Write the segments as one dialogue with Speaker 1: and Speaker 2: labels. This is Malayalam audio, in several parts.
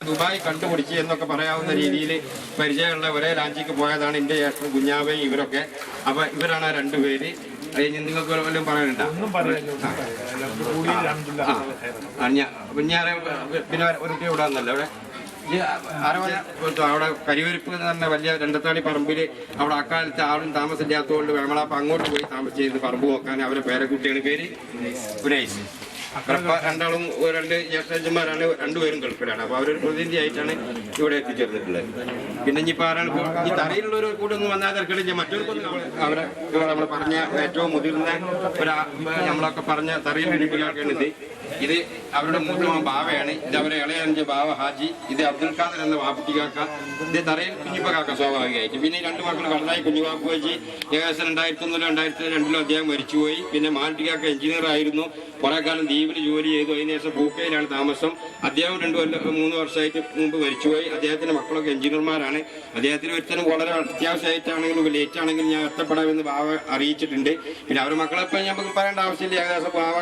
Speaker 1: ദുബായ് കണ്ടുപിടിച്ച് എന്നൊക്കെ പറയാവുന്ന രീതിയിൽ പരിചയമുള്ള ഒരേ ലാഞ്ചിക്ക് പോയതാണ് എൻ്റെ ജ്യേഷ്ഠൻ കുഞ്ഞാവയും ഇവരൊക്കെ. അപ്പൊ ഇവരാണ് ആ രണ്ടുപേര്. നിങ്ങൾക്ക് വല്ലതും പറയാനുണ്ടോ? കുഞ്ഞാറെ പിന്നെ ഒരു കുട്ടി ഇവിടെ വന്നല്ലോ അവിടെ അവിടെ കരിവരിപ്പ് എന്ന് പറഞ്ഞ വലിയ രണ്ടത്താണി പറമ്പിൽ അവിടെ അക്കാലത്ത് ആളും താമസമില്ലാത്തതുകൊണ്ട് വേമളാപ്പ അങ്ങോട്ട് പോയി താമസിച്ചിരുന്നു പറമ്പ് നോക്കാൻ. അവരെ പേരക്കുട്ടിയാണ് പേര് ഉനൈസ്. രണ്ടാളും രണ്ട് ജ്യേഷ്ഠന്മാരാണ്, രണ്ടുപേരും ഗൾഫിലാണ്. അപ്പൊ അവരൊരു പ്രതിനിധി ആയിട്ടാണ് ഇവിടെ എത്തിച്ചേർന്നിട്ടുള്ളത്. പിന്നെ ഇനിയിപ്പോ ആരാണ് ഈ തറയിലുള്ളവർ കൂടെ ഒന്നും വന്നാൽ തിരക്കില്ല. മറ്റൊരു അവരെ നമ്മൾ പറഞ്ഞ ഏറ്റവും മുതിർന്ന നമ്മളൊക്കെ പറഞ്ഞ തറയിൽ പിടിപ്പിക്കാണ് ഇത് അവരുടെ മൂത്ത ബാവയാണ്. ഇത് അവരെ ഇളയഞ്ച് ബാവ ഹാജി. ഇത് അബ്ദുൽ ഖാദർ എന്ന വാപ്പുട്ടിക്കാക്ക. ഇത് തറയിൽ കുഞ്ഞിപ്പക്കാക്ക സ്വാഭാവികമായിട്ട്. പിന്നെ രണ്ട് മക്കൾ കടലായി കുഞ്ഞുവാപ്പ് വെച്ച് ഏകദേശം 2001-2002 അദ്ദേഹം മരിച്ചുപോയി. പിന്നെ മാലിട്ടിക്കാക്ക എഞ്ചിനീയർ ആയിരുന്നു. കുറെ കാലം ദ്വീപിൽ ജോലി ചെയ്തു. അതിനുശേഷം പൂക്കയിലാണ് താമസം. അദ്ദേഹം 2-3 വർഷമായിട്ട് മുമ്പ് മരിച്ചുപോയി. അദ്ദേഹത്തിന്റെ മക്കളൊക്കെ എഞ്ചിനീയർമാരാണ്. അദ്ദേഹത്തിന് ഒരുത്തരം വളരെ അത്യാവശ്യമായിട്ടാണെങ്കിലും ലേറ്റ് ആണെങ്കിലും ഞാൻ എത്തപ്പെടാമെന്ന് ബാവ അറിയിച്ചിട്ടുണ്ട്. പിന്നെ അവരുടെ മക്കളെപ്പം നമുക്ക് പറയേണ്ട ആവശ്യമില്ല. ഏകദേശം ബാവ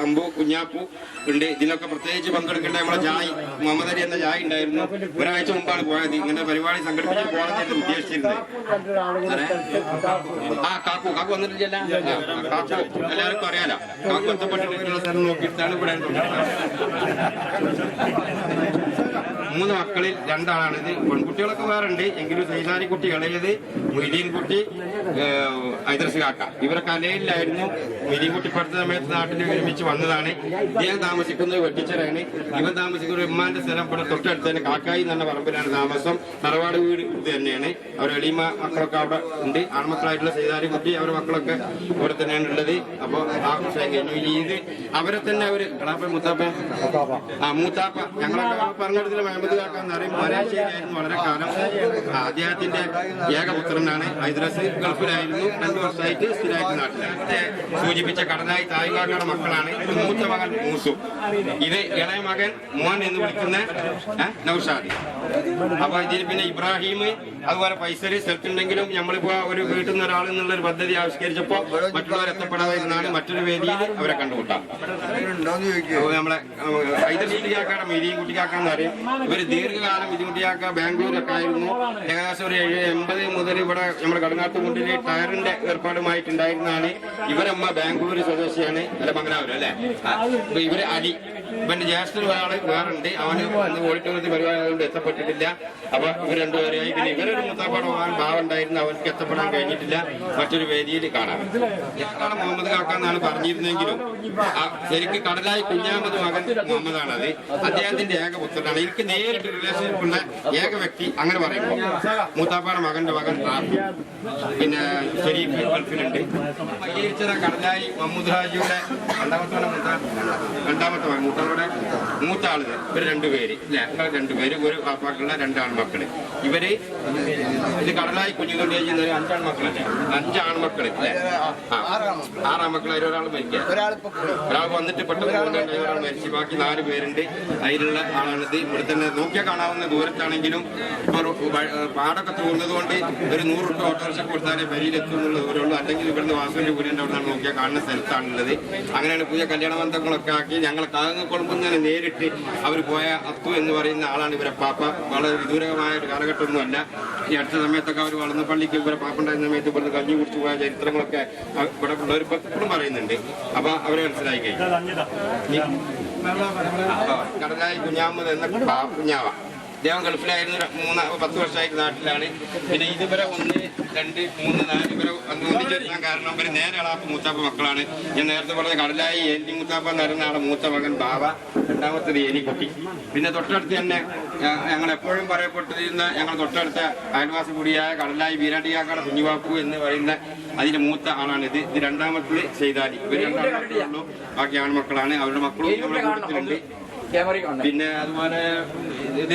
Speaker 1: അമ്പു കുഞ്ഞാപ്പു ഉണ്ട്. ഇതിനൊക്കെ പ്രത്യേകിച്ച് പങ്കെടുക്കേണ്ട നമ്മളെ ജായ് മുഹമ്മദ് അലി എന്ന ജായ് ഉണ്ടായിരുന്നു. ഒരാഴ്ച മുമ്പാണ് പോയത്. ഇങ്ങനെ പരിപാടി സംഘടിപ്പിച്ച് പോകണമെന്ന് ഉദ്ദേശിച്ചിരുന്നത്. കാക്കു വന്നിട്ടില്ല. കാക്കു എല്ലാവർക്കും അറിയാലോ. കാക്കു ബന്ധപ്പെട്ടിട്ടുള്ള സ്ഥലം നോക്കിയിട്ടാണ് ഇവിടെ 3 മക്കളിൽ 2 ആളാണിത്. പെൺകുട്ടികളൊക്കെ വേറെ ഉണ്ട്. എങ്കിലും സൈതാരി കുട്ടി ഇളയത്, മൊയ്തീൻ കുട്ടി, ഐദർസ് കാക്ക. ഇവരെ കലയിലായിരുന്നു. മൊയ്തീൻ കുട്ടി പഠിച്ച സമയത്ത് നാട്ടിൽ ഒരുമിച്ച് വന്നതാണ്. ഇദ്ദേഹം താമസിക്കുന്നത് വെട്ടിച്ചിറയാണ്. ഇവൻ താമസിക്കുന്ന ഉമ്മാന്റെ സ്ഥലം ഇവിടെ തൊട്ടടുത്ത് തന്നെ കാക്കായി എന്ന പറമ്പിലാണ് താമസം. തറവാട് വീട് ഇത് തന്നെയാണ്. അവർ എളിമ മക്കളൊക്കെ അവിടെ ഉണ്ട്. ആൺമക്കളായിട്ടുള്ള സൈതാരി കുട്ടി അവരുടെ മക്കളൊക്കെ ഇവിടെ തന്നെയാണ് ഉള്ളത്. അപ്പൊ ആ ഇത് അവരെ തന്നെ അവര് മൂത്താപ്പ ഞങ്ങളൊക്കെ പറഞ്ഞെടുത്തില്ല മുഹമ്മദ് കാക്കാന്ന് പറയും. മലേഷ്യയിലായിരുന്നു വളരെ കാലം. അദ്ദേഹത്തിന്റെ ഏകപുത്രനാണ്. ഹൈദ്രസ് ഗൾഫിലായിരുന്നു. 2 വർഷമായിട്ട് സ്ഥിരമായിട്ട് നാട്ടിലാണ്. സൂചിപ്പിച്ച കടനായി തായ്കാക്കയുടെ മക്കളാണ്. മൂത്ത മകൻ മൂസു. ഇത് ഇളയ മകൻ മോൻ എന്ന് വിളിക്കുന്ന നൗഷാദ്. അപ്പൊ ഇതിൽ പിന്നെ ഇബ്രാഹിം, അതുപോലെ പൈസ സ്ഥലത്തുണ്ടെങ്കിലും നമ്മളിപ്പോ ഒരു വീട്ടിൽ നിന്ന് ഒരാൾ എന്നുള്ളൊരു പദ്ധതി ആവിഷ്കരിച്ചപ്പോ മറ്റുള്ളവർ എത്തപ്പെടാതെ ഇരുന്നാണ് മറ്റൊരു വേദിയിൽ അവരെ കണ്ടുമുട്ടാം. നമ്മളെ ഹൈദർകുട്ടിക്കാക്കാടെ മീതിയും കുട്ടിക്കാക്കാന്ന് പറയും. ഇവര് ദീർഘകാലം ഇതുകുട്ടിയാക്ക ബാംഗ്ലൂരൊക്കെ ആയിരുന്നു. ഏകദേശം ഒരു 80 മുതൽ ഇവിടെ നമ്മുടെ കടങ്ങാട്ടുമുണ്ടിൽ ടയറിന്റെ ഏർപ്പാടുമായിട്ടുണ്ടായിരുന്നതാണ്. ഇവരമ്മ ബാംഗ്ലൂർ സ്വദേശിയാണ്. അല്ല മംഗലാപുരം അല്ലെ. ഇവര് അലി, ഇവന്റെ ജ്യേഷ്ഠൻ ഒരാള് വേറുണ്ട്. അവന് ഓഡിറ്റോറിയത്തിൽ പരിപാടി അതുകൊണ്ട് എത്തപ്പെട്ടിട്ടില്ല. അപ്പൊ ഇവർ രണ്ടുപേരെയായി. പിന്നെ ഇവരൊരു മുത്താപ്പാട് പോകാൻ ഭാവമുണ്ടായിരുന്നു. അവർക്ക് എത്തപ്പെടാൻ കഴിഞ്ഞിട്ടില്ല. മറ്റൊരു വേദിയിൽ കാണാം. എത്രാണ് മുഹമ്മദ് കാക്കാന്നാണ് പറഞ്ഞിരുന്നെങ്കിലും ശരിക്ക് കടലായി കുഞ്ഞാമത് മകൻ മുഹമ്മദാണത്. അദ്ദേഹത്തിന്റെ ഏകപുത്രനാണ്. എനിക്ക് നേരിട്ട് റിലേഷൻഷിപ്പ് ഉള്ള ഏക വ്യക്തി അങ്ങനെ പറയുമ്പോൾ മൂത്താപ്പാടെ മകന്റെ മകൻ പിന്നെ ഷെരീഫ് ഗൾഫിലുണ്ട്. പരിഹരിച്ച കടലായി മഹമ്മൂദ് ഹാജിയുടെ രണ്ടാമത്തെ മകൻ മൂത്താറുടെ മൂത്ത ആളുകൾ ഇവർ 2 പേര് അല്ലെ. 2 പേര്, ഒരു പാപ്പാക്കുള്ള 2 ആൺമക്കള്. ഇവര് ഇത് കടലായി കുഞ്ഞുകൊണ്ട് ചെയ്യുന്ന 5 ആൺമക്കളല്ലേ. 5 ആൺമക്കള് അല്ലെ. 6 ആൺമക്കളായി ഒരാൾ മരിക്കുക. ഒരാൾ വന്നിട്ട് പെട്ടെന്ന് ഒരാൾ മരിച്ചു. ബാക്കി 4 പേരുണ്ട്. അതിലുള്ള ആളാണിത്. ഇവിടെ തന്നെ നോക്കിയാൽ കാണാവുന്ന ദൂരത്താണെങ്കിലും പാടൊക്കെ തോന്നുന്നത് കൊണ്ട് ഒരു 100 രൂപ ഓട്ടോറിക്ഷ കൊടുത്താലേ വരിയിലെത്തും എന്നുള്ള ദൂരമുള്ളൂ. അല്ലെങ്കിൽ ഇവിടുന്ന് വാസുവിന്റെ വീടിന്റെ അവിടെ നിന്നാണ് നോക്കിയാൽ കാണുന്ന സ്ഥലത്താണുള്ളത്. അങ്ങനെയാണ് പുതിയ കല്യാണ ബന്ധങ്ങളൊക്കെ ആക്കി ഞങ്ങൾ കാങ്ങക്കൊടുമ്പുന്നതിന് നേരിട്ട് അവർ പോയ അത്തു എന്ന് പറയുന്ന ആളാണ് ഇവരെ പാപ്പ. വളരെ വിദൂരമായ ഒരു കാലഘട്ടമൊന്നുമല്ല. ഈ അടുത്ത സമയത്തൊക്കെ അവർ വളർന്ന പള്ളിക്ക് ഇവരെ പാപ്പുണ്ടായിരുന്ന സമയത്ത് ഇവിടുന്ന് കഞ്ഞി കുടിച്ചു പോയ ചരിത്രങ്ങളൊക്കെ ഇവിടെ ഉള്ളവർ ഇപ്പോഴും പറയുന്നുണ്ട്. അപ്പൊ അവരെ മനസ്സിലാക്കി കഴിഞ്ഞു. കടലായി കുഞ്ഞാമത് എന്ന കുഞ്ഞാവ അദ്ദേഹം ഗൾഫിലായിരുന്നു. 10 വർഷമായിട്ട് നാട്ടിലാണ്. പിന്നെ ഇതുവരെ 1, 2, 3, 4 ഇവരെ ഒന്നിച്ചെടുക്കാൻ കാരണം ഇവര് നേരെ അളാപ്പ് മൂത്താപ്പ മക്കളാണ്. ഞാൻ നേരത്തെ പറഞ്ഞ കടലായി എലി മൂത്താപ്പ എന്ന് പറയുന്ന ആളെ മൂത്ത മകൻ ബാവ, രണ്ടാമത്തത് എലിക്കുട്ടി. പിന്നെ തൊട്ടടുത്ത് തന്നെ ഞങ്ങൾ എപ്പോഴും പറയപ്പെട്ടിരുന്ന ഞങ്ങൾ തൊട്ടടുത്ത അയൽവാസി കൂടിയായ കടലായി വീരാണ്ടിയാക്കാടെ കുഞ്ഞുവാപ്പു എന്ന് പറയുന്ന അതിന്റെ മൂത്ത ആളാണിത്. ഇത് രണ്ടാമത്തത് ചെയ്താലി. ഇവർ 2 ആൺമക്കളുള്ളൂ. ബാക്കി ആൺമക്കളാണ്. അവരുടെ മക്കളും നമ്മുടെ കൂട്ടത്തിലുണ്ട്. പിന്നെ അതുപോലെ ഇത്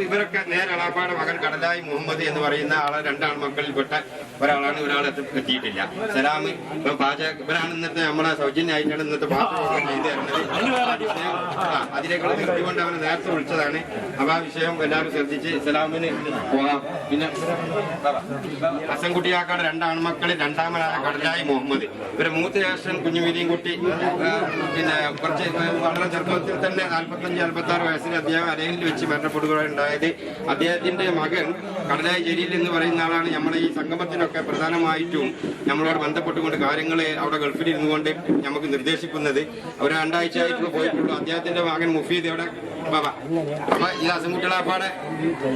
Speaker 1: ഇവരൊക്കെ നേരെ അളാപ്പാടെ മകൻ കടലായി മുഹമ്മദ് എന്ന് പറയുന്ന ആളെ 2 ആൺമക്കളിൽപ്പെട്ട ഒരാളാണ്. ഒരാൾ എത്തിയിട്ടില്ല. സലാം ഇപ്പൊ പാചക ഇവരാണ് ഇന്നത്തെ നമ്മളെ സൗജന്യമായിട്ടാണ് ഇന്നത്തെ പാചകം ചെയ്തു തരുന്നത്. അതിലേക്കുള്ള നിർത്തിക്കൊണ്ട് അവനെ നേരത്തെ വിളിച്ചതാണ്. അപ്പൊ ആ വിഷയം എല്ലാവരും ശ്രദ്ധിച്ച് സലാമിന് പോകാം. പിന്നെ ഹസൻകുട്ടിയാക്കാട് 2 ആൺമക്കളിൽ 2ാമനായ കടലായി മുഹമ്മദ്. ഇവരെ മൂത്ത ജ്യേഷ്ഠൻ കുഞ്ഞുമീതിയും കുട്ടി പിന്നെ കുറച്ച് വളരെ ചെറുപ്പത്തിൽ തന്നെ 45-46 വയസ്സിൽ അദ്ദേഹം അരയിൽ വെച്ച് വെച്ച് മരണപ്പെടുകയുണ്ടായത്. അദ്ദേഹത്തിന്റെ മകൻ കടലായി ജലീൽ എന്ന് പറയുന്ന ആളാണ് നമ്മുടെ ഈ സംഗമത്തിനൊക്കെ പ്രധാനമായിട്ടും നമ്മളോട് ബന്ധപ്പെട്ടുകൊണ്ട് കാര്യങ്ങൾ അവിടെ ഗൾഫിൽ ഇരുന്നുകൊണ്ട് നമുക്ക് നിർദ്ദേശിക്കുന്നത്. ഒരു 2 ആഴ്ചയായിട്ട് പോയിട്ടുള്ളൂ. അദ്ദേഹത്തിന്റെ മകൻ മുഫീദ് അവിടെ അപ്പൊ ഈ അസംകുട്ടികളാപ്പാടെ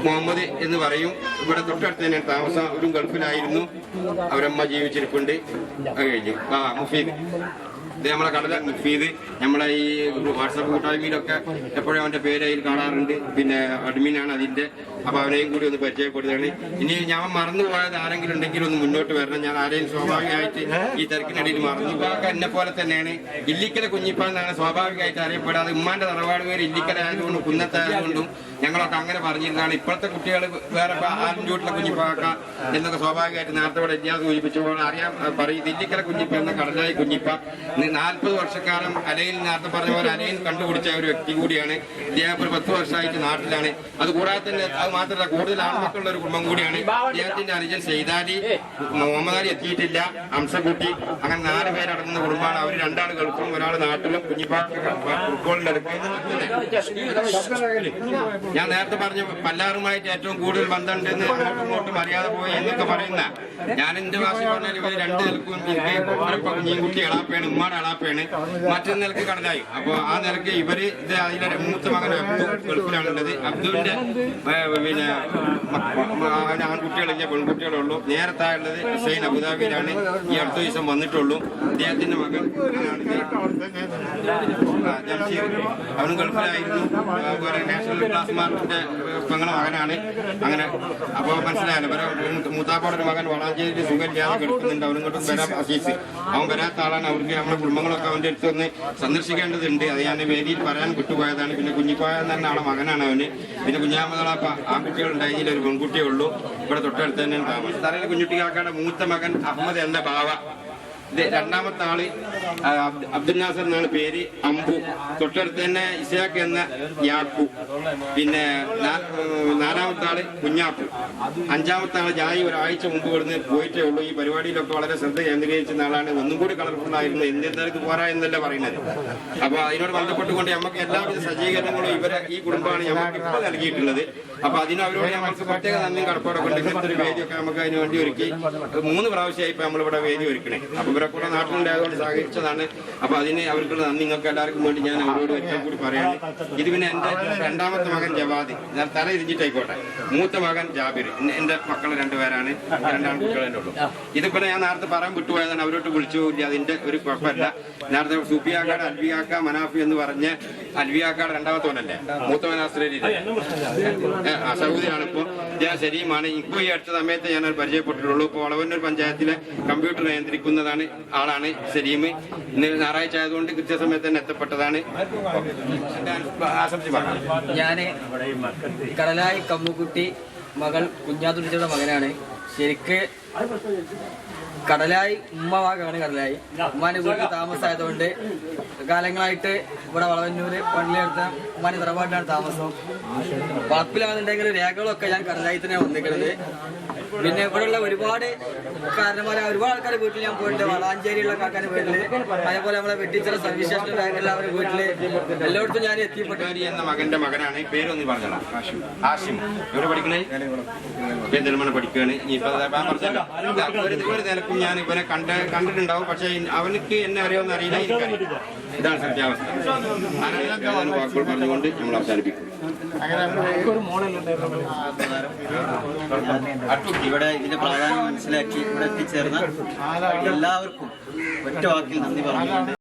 Speaker 1: മുഹമ്മദ് എന്ന് പറയും. ഇവിടെ തൊട്ടടുത്ത് തന്നെയാണ് താമസം. ഒരു ഗൾഫിലായിരുന്നു, അവരമ്മ ജീവിച്ചിരിപ്പുണ്ട്. കഴിഞ്ഞു മുഫീദ്. ഇത് നമ്മളെ കടല മുഫീദ്. നമ്മളെ ഈ വാട്സാപ്പ് കൂട്ടായ്മയിലൊക്കെ എപ്പോഴും അവന്റെ പേര് അതിൽ കാണാറുണ്ട്. പിന്നെ അഡ്മിനാണ് അതിന്റെ. അപ്പൊ അവനെയും കൂടി ഒന്ന് പരിചയപ്പെടുകയാണ്. ഇനി ഞാൻ മറന്നുപോയത് ആരെങ്കിലും ഉണ്ടെങ്കിൽ ഒന്ന് മുന്നോട്ട് വരണം. ഞാൻ ആരെയും സ്വാഭാവികമായിട്ട് ഈ തിരക്കിനിടയിൽ മറന്നു. ഇപ്പൊക്കെ എന്നെ പോലെ തന്നെയാണ്. ഇല്ലിക്കല കുഞ്ഞിപ്പ എന്നാണ് സ്വാഭാവികമായിട്ട് അറിയപ്പെടാതെ. ഉമ്മാന്റെ തറവാട് പേര് ഇല്ലിക്കലായതുകൊണ്ടും കുന്നത്തായതുകൊണ്ടും ഞങ്ങളൊക്കെ അങ്ങനെ പറഞ്ഞിരുന്നതാണ്. ഇപ്പോഴത്തെ കുട്ടികൾ വേറെ ആരും വീട്ടിലെ കുഞ്ഞിപ്പാക്ക എന്നൊക്കെ സ്വാഭാവികമായിട്ട് നേരത്തെ ഇവിടെ ഇല്ലാതെ സൂചിപ്പിച്ചപ്പോൾ അറിയാം പറയും. ഇല്ലിക്കല കുഞ്ഞിപ്പ എന്ന കടലായി കുഞ്ഞിപ്പ 40 വർഷക്കാലം അലയിൽ നേരത്തെ പറഞ്ഞ പോലെ അലയിൽ കണ്ടുപിടിച്ച ഒരു വ്യക്തി കൂടിയാണ്. ഇദ്ദേഹം ഒരു 10 വർഷമായിട്ട് നാട്ടിലാണ്. അതുകൂടാതെ തന്നെ അത് മാത്രമല്ല കൂടുതൽ ആൺമക്കളുള്ള ഒരു കുടുംബം കൂടിയാണ്. ഇദ്ദേഹത്തിന്റെ അനുജൻ സെയ്താലി, മുഹമ്മദ് അലി എത്തിയിട്ടില്ല, ഹംസക്കുട്ടി, അങ്ങനെ 4 പേരടങ്ങുന്ന കുടുംബമാണ്. അവർ 2 ആൾ ഗൾഫിലും 1 ആൾ നാട്ടിലും. ഫുട്ബോളിന്റെ അടുത്ത് ഞാൻ നേരത്തെ പറഞ്ഞ പല്ലാറുമായിട്ട് ഏറ്റവും കൂടുതൽ ബന്ധമുണ്ടെന്ന് അങ്ങോട്ടും ഇങ്ങോട്ടും അറിയാതെ പോയി എന്നൊക്കെ പറയുന്ന ഞാൻ എന്റെ ഭാഷ പറഞ്ഞാൽ ഇവർ 2 നിലക്കും കുഞ്ഞിൻകുട്ടി എളാപ്പയാണ്, ഉമ്മാടെ എളാപ്പയാണ്. മറ്റൊരു നിലക്ക് കടലായി. അപ്പൊ ആ നിലക്ക് ഇവര് ഇത് അതിലെ മൂത്ത മകൻ അബ്ദു ഗൾഫിലാണുള്ളത്. അബ്ദുവിന്റെ പിന്നെ ആൺകുട്ടികളില്ല, പെൺകുട്ടികളുള്ളൂ. നേരത്തായുള്ളത് ഹുസൈൻ അബുദാബിയിലാണ്. ഈ അടുത്ത ദിവസം വന്നിട്ടുള്ളൂ. അദ്ദേഹത്തിന്റെ മകൻ ജംഷീർ, അവനും ഗൾഫിലായിരുന്നു. നാഷണൽ ക്ലാസ് മാർക്കിന്റെ പെങ്ങളുടെ മകനാണ്. അങ്ങനെ അപ്പൊ മനസ്സിലായല്ലോ. മൂത്താപ്പോടെ ഒരു മകൻ വളാഞ്ചേരി സുഖമില്ലാതെ കിടക്കുന്നുണ്ട്. അവനും കൊണ്ട് വരാം അസീസ്. അവൻ വരാത്ത ആളാണ്. അവർക്ക് നമ്മുടെ കുടുംബങ്ങളൊക്കെ അവന്റെ അടുത്ത് ഒന്ന് സന്ദർശിക്കേണ്ടതുണ്ട്. അത് ഞാൻ വേദിയിൽ പറയാൻ വിട്ടുപോയതാണ്. പിന്നെ കുഞ്ഞിപ്പായ തന്നെ ആളെ മകനാണ് അവന്. പിന്നെ കുഞ്ഞാമതളാപ്പ ആൺകുട്ടികളുണ്ടായി. ഒരു പെൺകുട്ടിയേ ഉള്ളൂ. ഇവിടെ തൊട്ടടുത്ത് തന്നെയാണ് താമസം. തറയിൽ കുഞ്ഞുട്ടിക്കാക്കാടെ മൂത്ത മകൻ അഹമ്മദ് എന്ന ബാവ. ഇത് 2ാമത്തെ ആള് അബ്ദുൽ നാസർ എന്നാണ് പേര്, അമ്പു. തൊട്ടടുത്ത് തന്നെ ഇസാഖ് എന്ന യാക്കു. പിന്നെ 4ാമത്തെ ആള് കുഞ്ഞാപ്പു. 5ാമത്തെ ആള് ജായി ഒരാഴ്ച മുമ്പ് ഇവിടുന്ന് പോയിട്ടേ ഉള്ളൂ. ഈ പരിപാടിയിലൊക്കെ വളരെ ശ്രദ്ധ കേന്ദ്രീകരിച്ച ആളാണ്. ഒന്നും കൂടി കളർഫുള്ളായിരുന്നു. എന്നിരുന്നാലും ഇത് പോരാ എന്നല്ല പറയുന്നത്. അപ്പൊ അതിനോട് ബന്ധപ്പെട്ടുകൊണ്ട് നമുക്ക് എല്ലാവിധ സജ്ജീകരണങ്ങളും ഇവരെ ഈ കുടുംബമാണ് നമുക്ക് ഇപ്പോൾ നൽകിയിട്ടുള്ളത്. അപ്പൊ അതിനവരോട് നമുക്ക് പ്രത്യേക നന്ദി കടപ്പാടൊക്കെ ഉണ്ട്. ഇങ്ങനത്തെ ഒരു വേദിയൊക്കെ നമുക്ക് അതിന് വേണ്ടി ഒരുക്കി 3 പ്രാവശ്യമായി ഇപ്പൊ നമ്മളിവിടെ വേദി ഒരുക്കണേ. അപ്പൊ ഇവരെ കൂടെ നാട്ടിലുണ്ടായതുകൊണ്ട് സഹകരിച്ചതാണ്. അപ്പൊ അതിന് അവർക്കുള്ള നന്ദി നിങ്ങൾക്ക് എല്ലാവർക്കും വേണ്ടി ഞാൻ അവരോട് ഒരിക്കൽ കൂടി പറയാണ്. ഇത് പിന്നെ എന്റെ 2ാമത്തെ മകൻ ജവാദ്, ഞാൻ തല ഇരിഞ്ഞിട്ടായിക്കോട്ടെ. മൂത്ത മകൻ ജാബിർ. എന്റെ മക്കൾ 2 പേരാണ്. 2 ആൺകുട്ടികളെ ഉള്ളൂ. ഇതിപ്പോ ഞാൻ നേരത്തെ പറയാൻ വിട്ടുപോയതാണ്. അവരോട്ട് വിളിച്ചു പോയില്ല. അതിന്റെ ഒരു കുഴപ്പമില്ല. നേരത്തെ സുഫിയാക്കാട് അൽവിയാക്ക മനാഫി എന്ന് പറഞ്ഞ അൽവിയാക്കാട് 2ാമത്തോനല്ലേ, മൂത്തവൻ ഓസ്ട്രേലിയയിലാണ്, സൗദിയിലാണ്. ഇപ്പൊ ഞാൻ ശരിയുമാണ്. ഇപ്പൊ ഈ അടുത്ത സമയത്ത് ഞാൻ പരിചയപ്പെട്ടിട്ടുള്ളൂ. ഇപ്പോൾ വളവന്നൂർ പഞ്ചായത്തിലെ കമ്പ്യൂട്ടർ നിയന്ത്രിക്കുന്നതാണ് ആളാണ് സലീം. ഇന്ന് ഞായറാഴ്ച ആയതുകൊണ്ട് കൃത്യസമയത്ത് തന്നെ എത്തപ്പെട്ടതാണ്.
Speaker 2: ഞാന് കടലായി കമ്മുക്കുട്ടി മകൾ കുഞ്ഞാതുടിച്ചയുടെ മകനാണ്. ശരിക്ക് കടലായി ഉമ്മവാകാണ്. കടലായി ഉമ്മാന്റെ വീട്ടിൽ താമസമായതുകൊണ്ട് കാലങ്ങളായിട്ട് ഇവിടെ വളവന്നൂര് പള്ളിയെടുത്ത ഉമ്മാന്റെ തറവാട്ടിലാണ് താമസം. വളപ്പിലാണെന്നുണ്ടെങ്കിൽ രേഖകളൊക്കെ ഞാൻ കടലായി തന്നെ വന്നിരിക്കുന്നത്. പിന്നെ ഇവിടെയുള്ള ഒരുപാട് കാരണന്മാരെ ഒരുപാട് ആൾക്കാരുടെ വീട്ടിൽ ഞാൻ പോയിട്ടുണ്ട്. വളാഞ്ചേരിയുള്ള ആൾക്കാരുടെ വീട്ടില്, അതേപോലെ നമ്മളെ വെട്ടിച്ചിറ സർവീസ് സ്റ്റേഷനിൽ എല്ലാവരുടെ വീട്ടില് എല്ലായിടത്തും ഞാൻ എത്തിപ്പെട്ടു.
Speaker 1: എന്ന മകന്റെ മകനാണ്. പേരൊന്നും പറഞ്ഞോളാം. ഹാഷിം. എവിടെ പഠിക്കണേ? പെരിന്തൽമണ്ണ പഠിക്കുകയാണ്. ഒരു നിലക്കും ഞാൻ ഇവനെ കണ്ടിട്ടുണ്ടാവും. പക്ഷെ അവനക്ക് എന്നെ അറിയാമെന്ന് അറിയില്ല. എനിക്കറിയില്ല. ഇതാണ് സത്യാവസ്ഥ. വാക്കുകൾ പറഞ്ഞുകൊണ്ട് നമ്മൾ അവസാനിപ്പിക്കും.
Speaker 3: ഇവിടെ ഇതിന്റെ പ്രാധാന്യം മനസ്സിലാക്കി ഇവിടെ എത്തിച്ചേർന്ന എല്ലാവർക്കും ഒറ്റ വാക്കിൽ നന്ദി പറഞ്ഞുകൊണ്ട്